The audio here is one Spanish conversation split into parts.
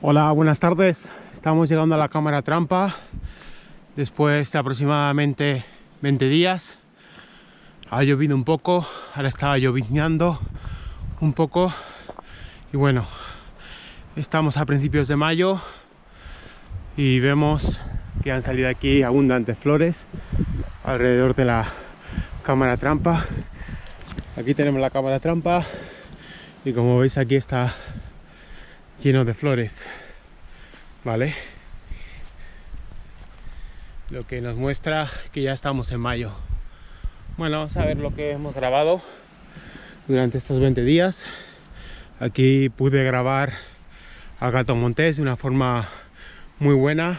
Hola, buenas tardes. Estamos llegando a la cámara trampa después de aproximadamente 20 días. Ha llovido un poco, ahora estaba lloviznando un poco y bueno, estamos a principios de mayo y vemos que han salido aquí abundantes flores alrededor de la cámara trampa. Aquí tenemos la cámara trampa y como veis aquí está lleno de flores, ¿vale? Lo que nos muestra que ya estamos en mayo. Bueno, vamos a ver lo que hemos grabado durante estos 20 días. Aquí pude grabar al gato montés de una forma muy buena,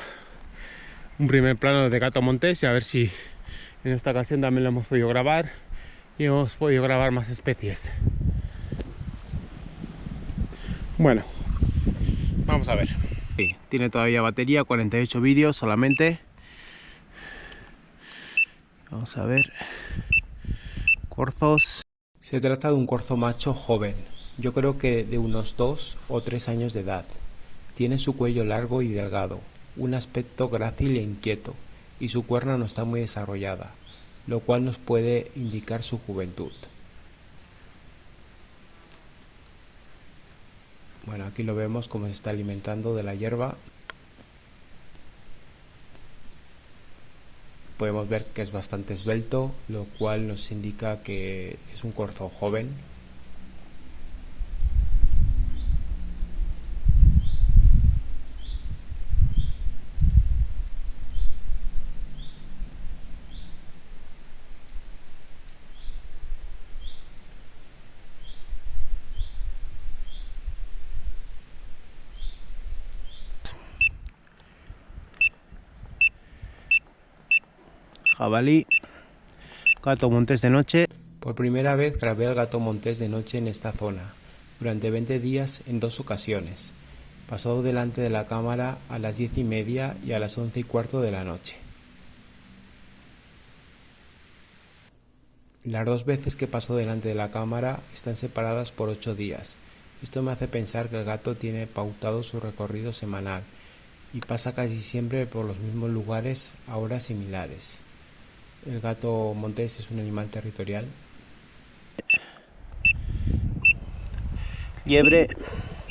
un primer plano de gato montés, y a ver si en esta ocasión también lo hemos podido grabar y hemos podido grabar más especies. Bueno, vamos a ver. Sí, tiene todavía batería, 48 vídeos solamente. Vamos a ver. Corzos. Se trata de un corzo macho joven, yo creo que de unos 2 o 3 años de edad. Tiene su cuello largo y delgado, un aspecto grácil e inquieto, y su cuerna no está muy desarrollada, lo cual nos puede indicar su juventud. Bueno, aquí lo vemos cómo se está alimentando de la hierba. Podemos ver que es bastante esbelto, lo cual nos indica que es un corzo joven. Jabalí, gato montés de noche. Por primera vez grabé al gato montés de noche en esta zona, durante 20 días en 2 ocasiones. Pasó delante de la cámara a las 10:30 y a las 11:15 de la noche. Las 2 veces que pasó delante de la cámara están separadas por 8 días. Esto me hace pensar que el gato tiene pautado su recorrido semanal y pasa casi siempre por los mismos lugares a horas similares. El gato montés es un animal territorial. Liebre.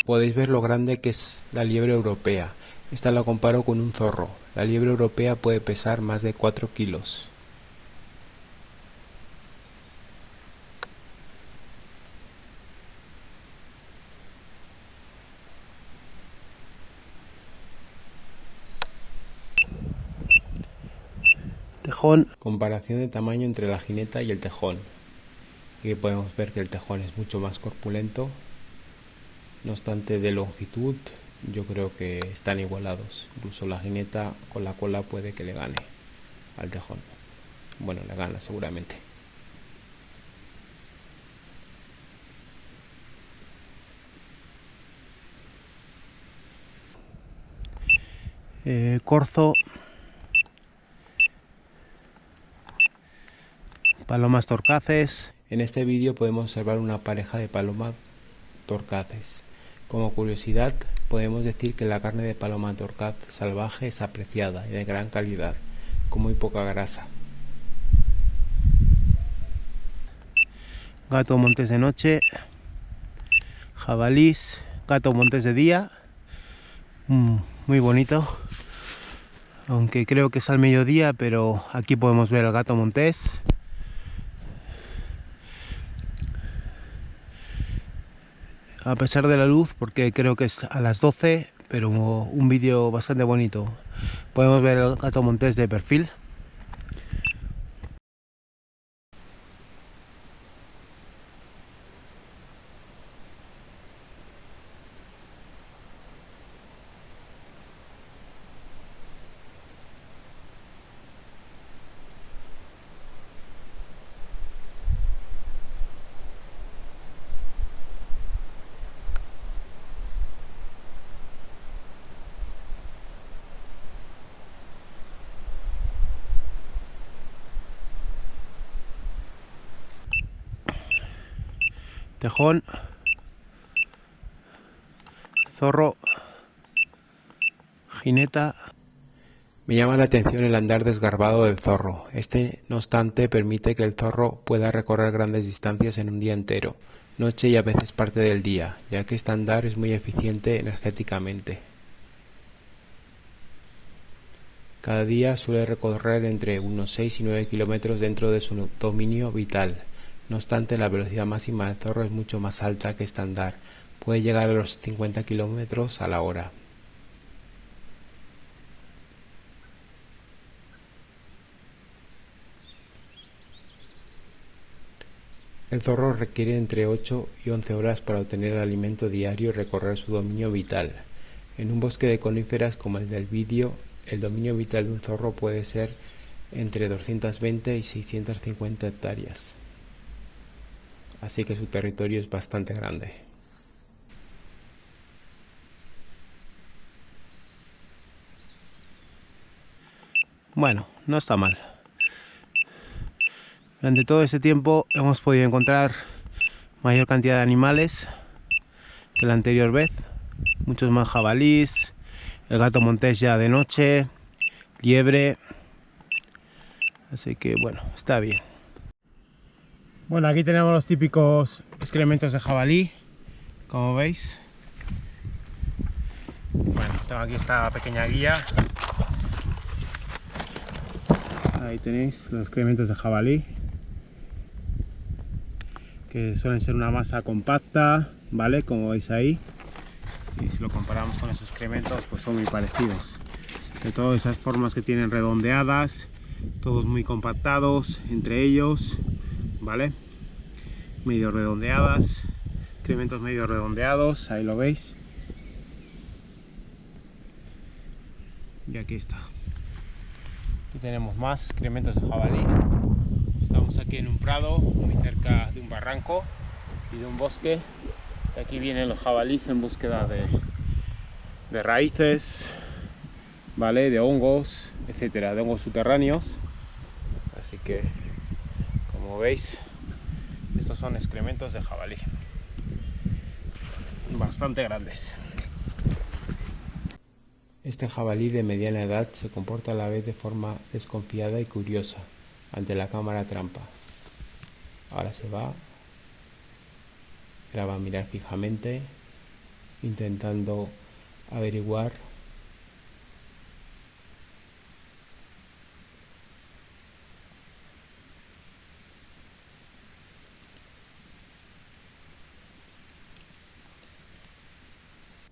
Podéis ver lo grande que es la liebre europea. Esta la comparo con un zorro. La liebre europea puede pesar más de 4 kilos. Tejón. Comparación de tamaño entre la jineta y el tejón. Aquí podemos ver que el tejón es mucho más corpulento. No obstante, de longitud yo creo que están igualados. Incluso la jineta con la cola puede que le gane al tejón. Bueno, le gana seguramente. Corzo. Palomas torcaces. En este vídeo podemos observar una pareja de palomas torcaces. Como curiosidad, podemos decir que la carne de paloma torcaz salvaje es apreciada y de gran calidad, con muy poca grasa. Gato montés de noche, jabalís, gato montés de día, muy bonito, aunque creo que es al mediodía, pero aquí podemos ver al gato montés. A pesar de la luz, porque creo que es a las 12, pero un vídeo bastante bonito. Podemos ver el gato montés de perfil. Tejón, zorro, jineta. Me llama la atención el andar desgarbado del zorro. No obstante, permite que el zorro pueda recorrer grandes distancias en un día entero, noche y a veces parte del día, ya que este andar es muy eficiente energéticamente. Cada día suele recorrer entre unos 6 y 9 kilómetros dentro de su dominio vital. No obstante, la velocidad máxima del zorro es mucho más alta que este andar. Puede llegar a los 50 kilómetros a la hora. El zorro requiere entre 8 y 11 horas para obtener el alimento diario y recorrer su dominio vital. En un bosque de coníferas como el del vídeo, el dominio vital de un zorro puede ser entre 220 y 650 hectáreas. Así que su territorio es bastante grande. Bueno, no está mal. Durante todo ese tiempo hemos podido encontrar mayor cantidad de animales que la anterior vez. Muchos más jabalís, el gato montés ya de noche, liebre. Así que bueno, está bien. Bueno, aquí tenemos los típicos excrementos de jabalí, como veis. Bueno, tengo aquí esta pequeña guía. Ahí tenéis los excrementos de jabalí, que suelen ser una masa compacta, ¿vale? Como veis ahí. Y si lo comparamos con esos excrementos, pues son muy parecidos. De todas esas formas que tienen redondeadas, todos muy compactados entre ellos, ¿vale? Medio redondeadas, excrementos medio redondeados, ahí lo veis. Y aquí está. Aquí tenemos más excrementos de jabalí. Estamos aquí en un prado, muy cerca de un barranco y de un bosque. Y aquí vienen los jabalíes en búsqueda de raíces, ¿vale? De hongos, etcétera, de hongos subterráneos. Así que, como veis, estos son excrementos de jabalí, bastante grandes. Este jabalí de mediana edad se comporta a la vez de forma desconfiada y curiosa ante la cámara trampa. Ahora se va, ahora va a mirar fijamente, intentando averiguar .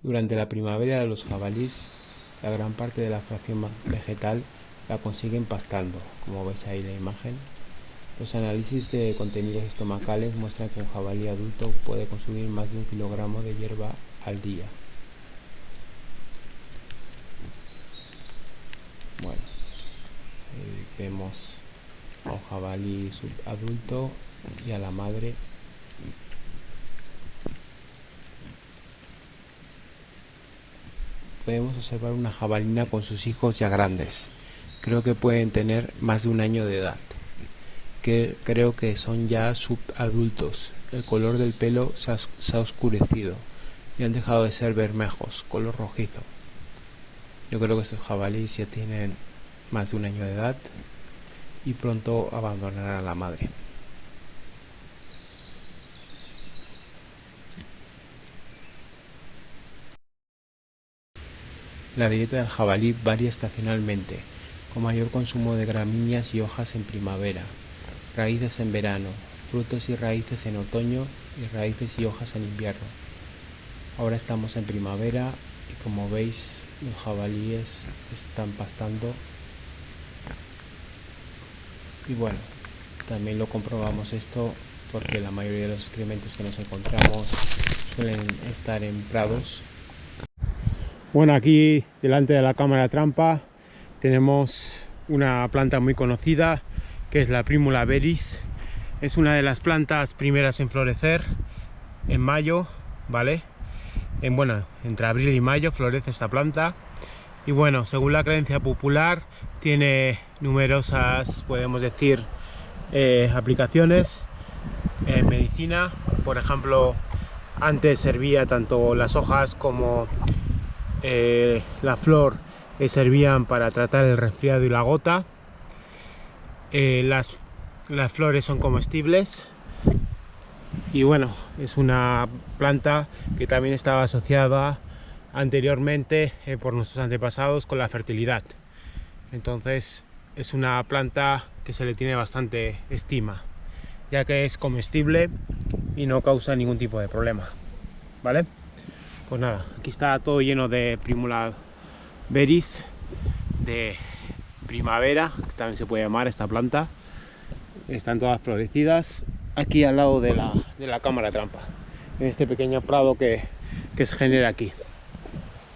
Durante la primavera los jabalíes, la gran parte de la fracción vegetal la consiguen pastando, como veis ahí en la imagen. Los análisis de contenidos estomacales muestran que un jabalí adulto puede consumir más de 1 kilogramo de hierba al día. Bueno, vemos a un jabalí adulto y a la madre. Podemos observar una jabalina con sus hijos ya grandes. Creo que pueden tener más de 1 año de edad. Creo que son ya subadultos. El color del pelo se ha oscurecido y han dejado de ser bermejos, color rojizo. Yo creo que estos jabalíes ya tienen más de 1 año de edad y pronto abandonarán a la madre. La dieta del jabalí varía estacionalmente, con mayor consumo de gramíneas y hojas en primavera, raíces en verano, frutos y raíces en otoño y raíces y hojas en invierno. Ahora estamos en primavera y como veis los jabalíes están pastando. Y bueno, también lo comprobamos esto porque la mayoría de los excrementos que nos encontramos suelen estar en prados. Bueno, aquí delante de la cámara trampa tenemos una planta muy conocida que es la Primula veris. Es una de las plantas primeras en florecer en mayo, ¿vale? Entre abril y mayo florece esta planta. Y bueno, según la creencia popular, tiene numerosas, podemos decir, aplicaciones en medicina. Por ejemplo, antes servía tanto las hojas como la flor servían para tratar el resfriado y la gota. Las flores son comestibles y bueno, es una planta que también estaba asociada anteriormente por nuestros antepasados con la fertilidad. Entonces es una planta que se le tiene bastante estima, ya que es comestible y no causa ningún tipo de problema, ¿vale? Pues nada, aquí está todo lleno de Primula veris, de primavera, que también se puede llamar esta planta. Están todas florecidas aquí al lado de la cámara trampa, en este pequeño prado que se genera aquí.